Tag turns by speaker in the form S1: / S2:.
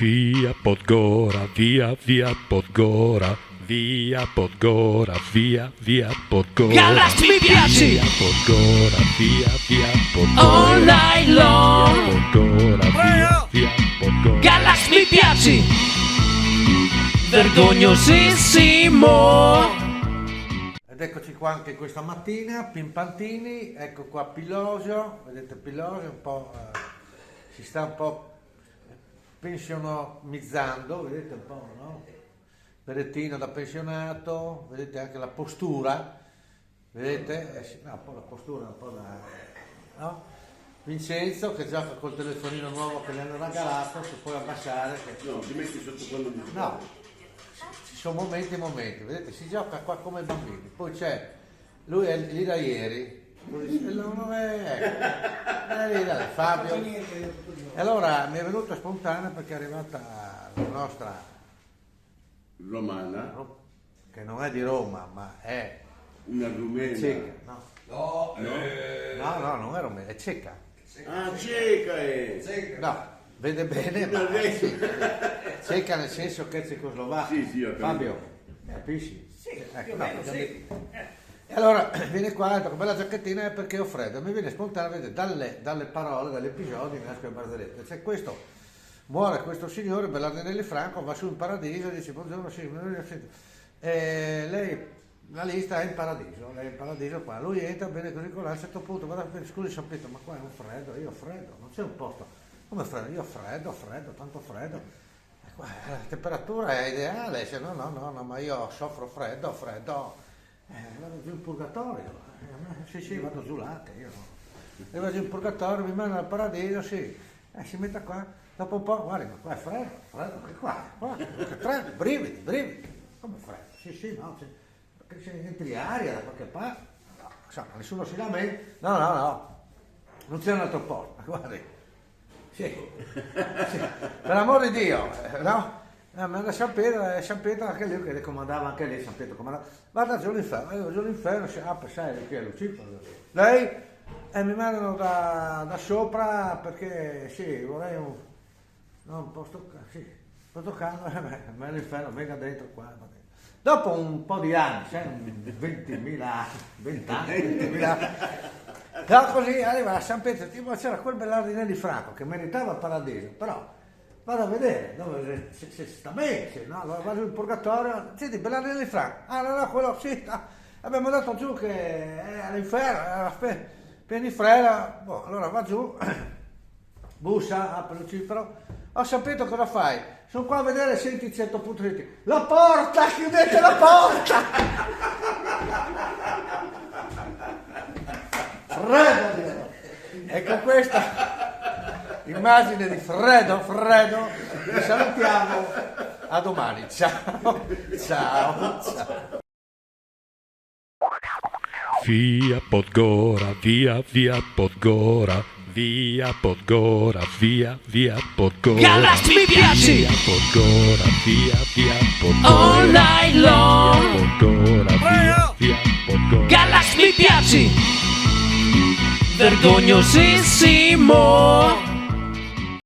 S1: Via Podgora, via Podgora, via Podgora, via Podgora.
S2: Galax mi piaci!
S1: Via Podgora, via Podgora.
S2: All night long!
S1: Via Podgora, via Podgora.
S2: Galax mi piaci! Vergognosissimo!
S3: Ed eccoci qua anche questa mattina, Pimpantini, ecco qua Pilosio, vedete Pilosio un po', si sta un po' pensionomizzando, vedete un po', no? Perettino da pensionato, vedete anche la postura, vedete? No, un po' la postura, un po' da... no? Vincenzo che gioca col telefonino nuovo che gli hanno regalato, si può abbassare. Che...
S4: No, ti metti sotto quello di...
S3: No, ci sono momenti e momenti, vedete, si gioca qua come bambini, poi c'è, lui è lì da ieri, non è lì da Fabio, e allora mi è venuta spontanea perché è arrivata la nostra
S4: Romana,
S3: che non è di Roma, ma è
S4: una rumena.
S3: ceca, no?
S4: No?
S3: No, non è romena, è ceca.
S4: Ah, ceca è!
S3: No, vede bene, ma ceca nel senso che è cecoslovacca.
S4: Sì, ho capito.
S3: Fabio, capisci? Sì, ecco, no, e allora viene qua, con bella giacchettina è perché ho freddo, mi viene spontanea, vedete, dalle parole, dagli episodi, mi nasce la barzelletta. C'è questo, muore questo signore, Bellardinelli Franco, va su in paradiso e dice, buongiorno, lei, la lista è in paradiso, lei è in paradiso qua, lui entra bene così con a un certo punto, guarda, scusi Sapito, ma qua è un freddo, io ho freddo, non c'è un posto, come freddo? Io ho freddo, tanto freddo, e qua, la temperatura è ideale, dice, no, ma io soffro freddo, vado giù in purgatorio, sì, vado giù là, che io no. Vado giù in purgatorio, mi manda al paradiso, sì, si mette qua, dopo un po', guarda, ma qua è freddo, che qua, che freddo, brividi, come freddo, sì, no, perché se entri aria da qualche parte, no, insomma, nessuno si lamenta, no, non c'è un altro posto, guardi, sì, per l'amor di Dio, no? Mi manda San Pietro anche lì, che le comandava anche lì, San Pietro comandava, vada giù all'inferno, si apre, sai, qui è Lucifero, lei, e mi mandano da sopra perché, sì, vorrei un posto caldo, ma all'inferno, venga dentro qua, dopo un po' di anni, sai, 20.000 anni, no, così arriva a San Pietro, tipo c'era quel Bellardinelli Franco che meritava il paradiso, però vado a vedere dove se sta bene, se no, vado in purgatorio, senti, Bellardinelli Franco, no, quello sì, abbiamo dato giù che è all'inferno, Pienifreda, allora va giù, bussa, apre Lucifero, ho sapito cosa fai, sono qua a vedere, senti a un certo punto, senti, la porta, chiudete la porta! Freddo! E con questa immagine di freddo, vi salutiamo, a domani, ciao.
S1: Via Podgora, via Podgora, via Podgora, via Podgora.
S2: Galax mi piaci!
S1: Via Podgora, via Podgora.
S2: All night long!
S1: Via Podgora, via Podgora.
S2: Galax mi piaci! Vergognosissimo!